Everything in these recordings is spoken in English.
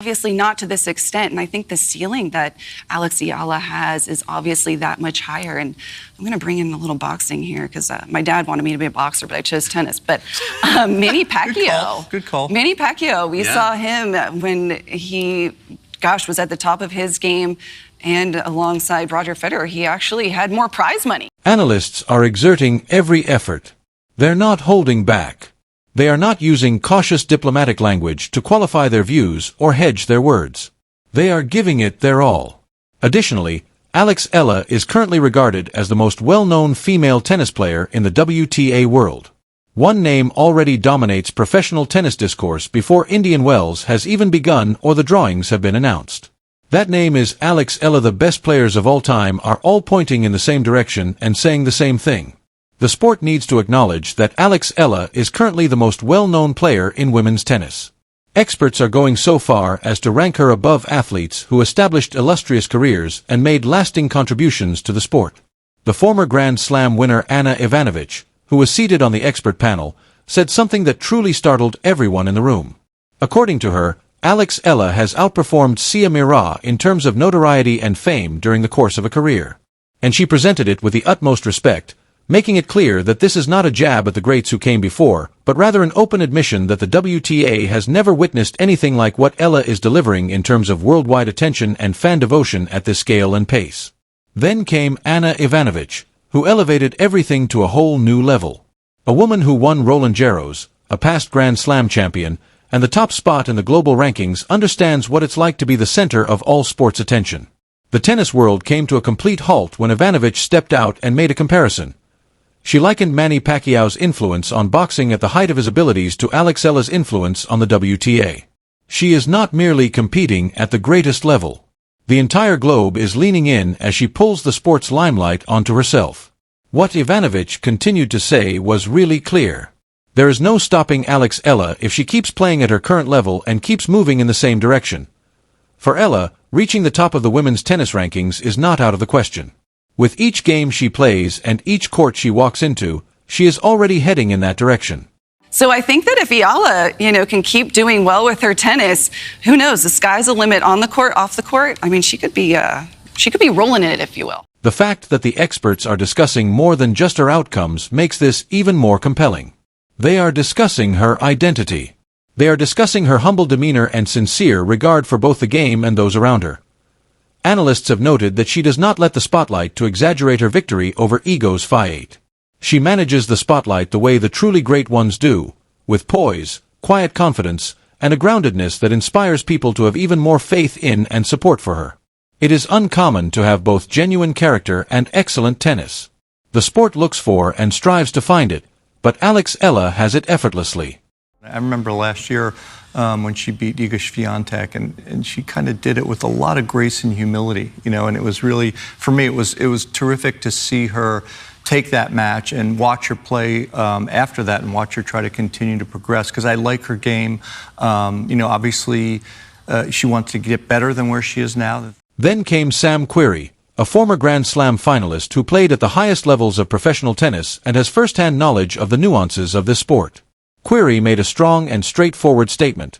Obviously not to this extent, and I think the ceiling that Alex Eala has is obviously that much higher. And I'm going to bring in a little boxing here because my dad wanted me to be a boxer, but I chose tennis. But Manny Pacquiao. Good call. Manny Pacquiao, we saw him when he, was at the top of his game, and alongside Roger Federer, he actually had more prize money. Analysts are exerting every effort. They're not holding back. They are not using cautious diplomatic language to qualify their views or hedge their words. They are giving it their all. Additionally, Alex Eala is currently regarded as the most well-known female tennis player in the WTA world. One name already dominates professional tennis discourse before Indian Wells has even begun or the drawings have been announced. That name is Alex Eala. The best players of all time are all pointing in the same direction and saying the same thing. The sport needs to acknowledge that Alex Eala is currently the most well-known player in women's tennis. Experts are going so far as to rank her above athletes who established illustrious careers and made lasting contributions to the sport. The former Grand Slam winner Ana Ivanovic, who was seated on the expert panel, said something that truly startled everyone in the room. According to her, Alex Eala has outperformed Sia Mira in terms of notoriety and fame during the course of a career. And she presented it with the utmost respect, making it clear that this is not a jab at the greats who came before, but rather an open admission that the WTA has never witnessed anything like what Eala is delivering in terms of worldwide attention and fan devotion at this scale and pace. Then came Ana Ivanovic, who elevated everything to a whole new level. A woman who won Roland Garros, a past Grand Slam champion, and the top spot in the global rankings understands what it's like to be the center of all sports attention. The tennis world came to a complete halt when Ivanovic stepped out and made a comparison. She likened Manny Pacquiao's influence on boxing at the height of his abilities to Alex Eala's influence on the WTA. She is not merely competing at the greatest level. The entire globe is leaning in as she pulls the sport's limelight onto herself. What Ivanovic continued to say was really clear. There is no stopping Alex Eala if she keeps playing at her current level and keeps moving in the same direction. For Eala, reaching the top of the women's tennis rankings is not out of the question. With each game she plays and each court she walks into, she is already heading in that direction. So I think that if Eala, can keep doing well with her tennis, who knows? The sky's the limit on the court, off the court. I mean, she could be rolling in it, if you will. The fact that the experts are discussing more than just her outcomes makes this even more compelling. They are discussing her identity. They are discussing her humble demeanor and sincere regard for both the game and those around her. Analysts have noted that she does not let the spotlight to exaggerate her victory over ego's fight. She manages the spotlight the way the truly great ones do, with poise, quiet confidence, and a groundedness that inspires people to have even more faith in and support for her. It is uncommon to have both genuine character and excellent tennis. The sport looks for and strives to find it, but Alex Eala has it effortlessly. I remember last year when she beat Iga Swiatek, and she kind of did it with a lot of grace and humility, and it was really, for me, it was terrific to see her take that match and watch her play after that and watch her try to continue to progress, because I like her game. Obviously she wants to get better than where she is now. Then came Sam Querrey, a former Grand Slam finalist who played at the highest levels of professional tennis and has first-hand knowledge of the nuances of this sport. Querrey made a strong and straightforward statement.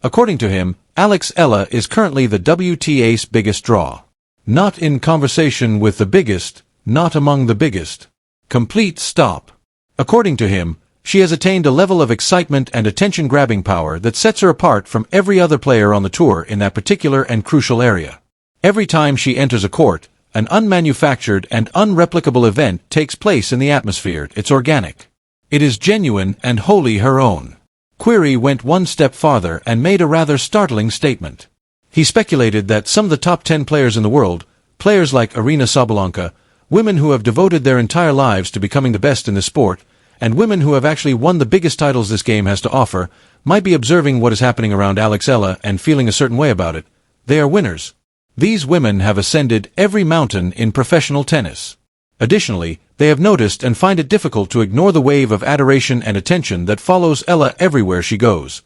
According to him, Alex Eala is currently the WTA's biggest draw. Not in conversation with the biggest, not among the biggest. Complete stop. According to him, she has attained a level of excitement and attention-grabbing power that sets her apart from every other player on the tour in that particular and crucial area. Every time she enters a court, an unmanufactured and unreplicable event takes place in the atmosphere. It's organic. It is genuine and wholly her own. Querrey went one step farther and made a rather startling statement. He speculated that some of the top 10 players in the world, players like Aryna Sabalenka, women who have devoted their entire lives to becoming the best in the sport, and women who have actually won the biggest titles this game has to offer, might be observing what is happening around Alex Eala and feeling a certain way about it. They are winners. These women have ascended every mountain in professional tennis. Additionally, they have noticed and find it difficult to ignore the wave of adoration and attention that follows Eala everywhere she goes.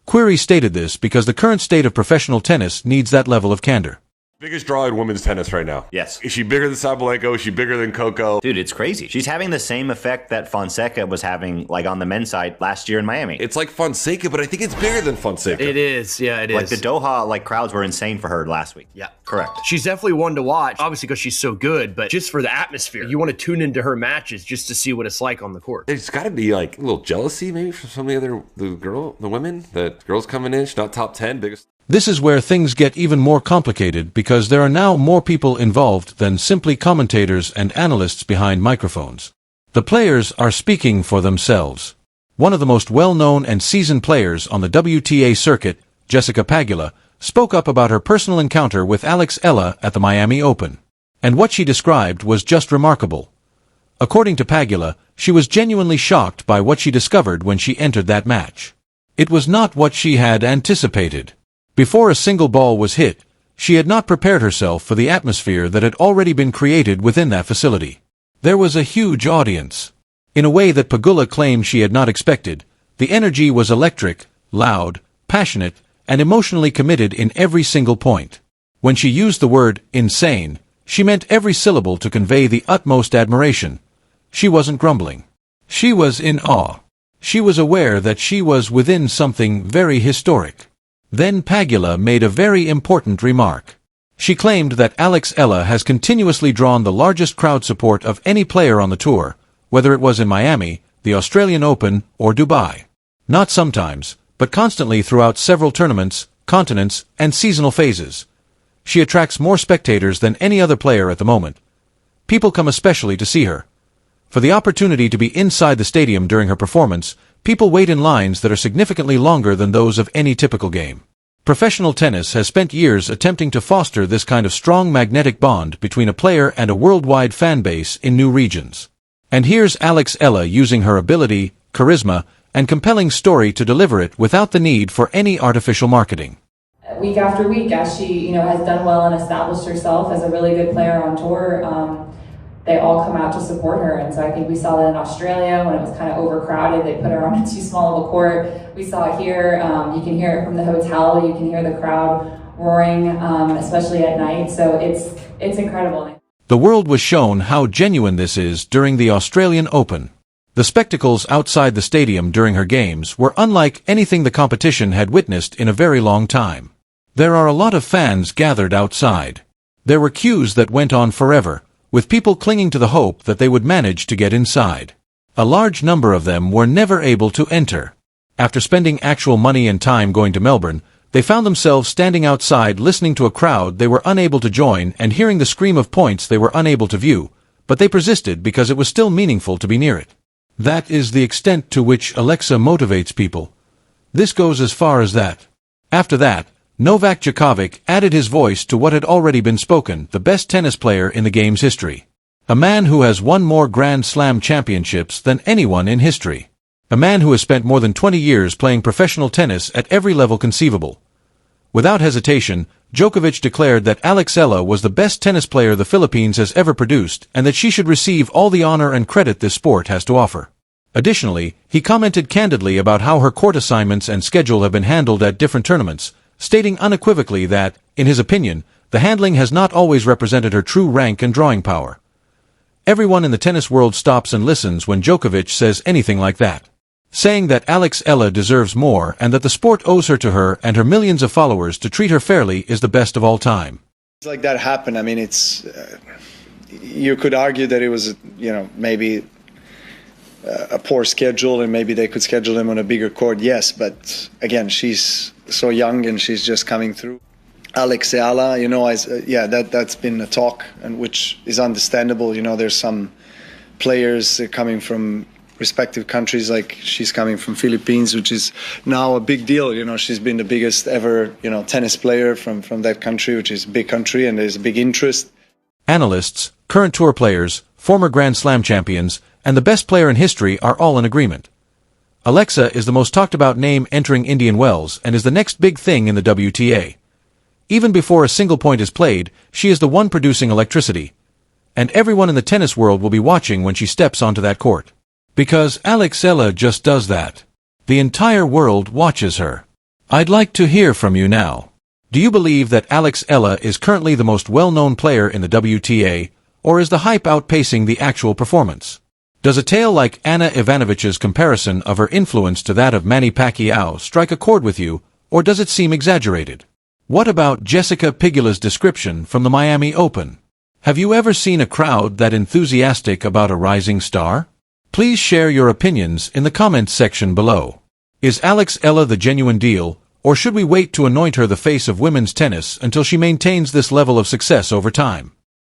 Querrey stated this because the current state of professional tennis needs that level of candor. Biggest draw in women's tennis right now. Yes. Is she bigger than Sabalenka? Is she bigger than Coco? Dude, it's crazy. She's having the same effect that Fonseca was having, like, on the men's side last year in Miami. It's like Fonseca, but I think it's bigger than Fonseca. It is. Yeah, it is. Like, the Doha, like, crowds were insane for her last week. Yeah. Correct. She's definitely one to watch, obviously because she's so good, but just for the atmosphere. You want to tune into her matches just to see what it's like on the court. There's got to be, like, a little jealousy maybe from some of the women. That girls coming in, she's not top 10, biggest. This is where things get even more complicated because there are now more people involved than simply commentators and analysts behind microphones. The players are speaking for themselves. One of the most well-known and seasoned players on the WTA circuit, Jessica Pegula, spoke up about her personal encounter with Alex Eala at the Miami Open. And what she described was just remarkable. According to Pegula, she was genuinely shocked by what she discovered when she entered that match. It was not what she had anticipated. Before a single ball was hit, she had not prepared herself for the atmosphere that had already been created within that facility. There was a huge audience. In a way that Pegula claimed she had not expected, the energy was electric, loud, passionate, and emotionally committed in every single point. When she used the word insane, she meant every syllable to convey the utmost admiration. She wasn't grumbling. She was in awe. She was aware that she was within something very historic. Then Pegula made a very important remark. She claimed that Alex Eala has continuously drawn the largest crowd support of any player on the tour, whether it was in Miami, the Australian Open, or Dubai. Not sometimes, but constantly throughout several tournaments, continents, and seasonal phases. She attracts more spectators than any other player at the moment. People come especially to see her. For the opportunity to be inside the stadium during her performance, people wait in lines that are significantly longer than those of any typical game. Professional tennis has spent years attempting to foster this kind of strong magnetic bond between a player and a worldwide fan base in new regions. And here's Alex Eala using her ability, charisma, and compelling story to deliver it without the need for any artificial marketing. Week after week, as she has done well and established herself as a really good player on tour, they all come out to support her. And so I think we saw that in Australia when it was kind of overcrowded. They put her on too small of a court. We saw it here. You can hear it from the hotel. You can hear the crowd roaring, especially at night. So it's incredible. The world was shown how genuine this is during the Australian Open. The spectacles outside the stadium during her games were unlike anything the competition had witnessed in a very long time. There are a lot of fans gathered outside. There were queues that went on forever, with people clinging to the hope that they would manage to get inside. A large number of them were never able to enter. After spending actual money and time going to Melbourne, they found themselves standing outside listening to a crowd they were unable to join and hearing the scream of points they were unable to view, but they persisted because it was still meaningful to be near it. That is the extent to which Alexa motivates people. This goes as far as that. After that, Novak Djokovic added his voice to what had already been spoken, the best tennis player in the game's history. A man who has won more Grand Slam championships than anyone in history. A man who has spent more than 20 years playing professional tennis at every level conceivable. Without hesitation, Djokovic declared that Alex Eala was the best tennis player the Philippines has ever produced and that she should receive all the honor and credit this sport has to offer. Additionally, he commented candidly about how her court assignments and schedule have been handled at different tournaments, stating unequivocally that, in his opinion, the handling has not always represented her true rank and drawing power. Everyone in the tennis world stops and listens when Djokovic says anything like that. Saying that Alex Eala deserves more and that the sport owes her to her and her millions of followers to treat her fairly is the best of all time. Like that happened. I mean, you could argue that it was, maybe a poor schedule and maybe they could schedule him on a bigger court. Yes, but again, she's so young and she's just coming through. Alex Eala, that's been a talk, and which is understandable. There's some players coming from respective countries, like she's coming from Philippines, which is now a big deal. She's been the biggest ever, tennis player from that country, which is a big country, and there's a big interest. Analysts, current tour players, former Grand Slam champions, and the best player in history are all in agreement. Alexa is the most talked about name entering Indian Wells and is the next big thing in the WTA. Even before a single point is played, she is the one producing electricity. And everyone in the tennis world will be watching when she steps onto that court. Because Alex Eala just does that. The entire world watches her. I'd like to hear from you now. Do you believe that Alex Eala is currently the most well-known player in the WTA, or is the hype outpacing the actual performance? Does a tale like Ana Ivanović's comparison of her influence to that of Manny Pacquiao strike a chord with you, or does it seem exaggerated? What about Jessica Pegula's description from the Miami Open? Have you ever seen a crowd that enthusiastic about a rising star? Please share your opinions in the comments section below. Is Alex Eala the genuine deal, or should we wait to anoint her the face of women's tennis until she maintains this level of success over time?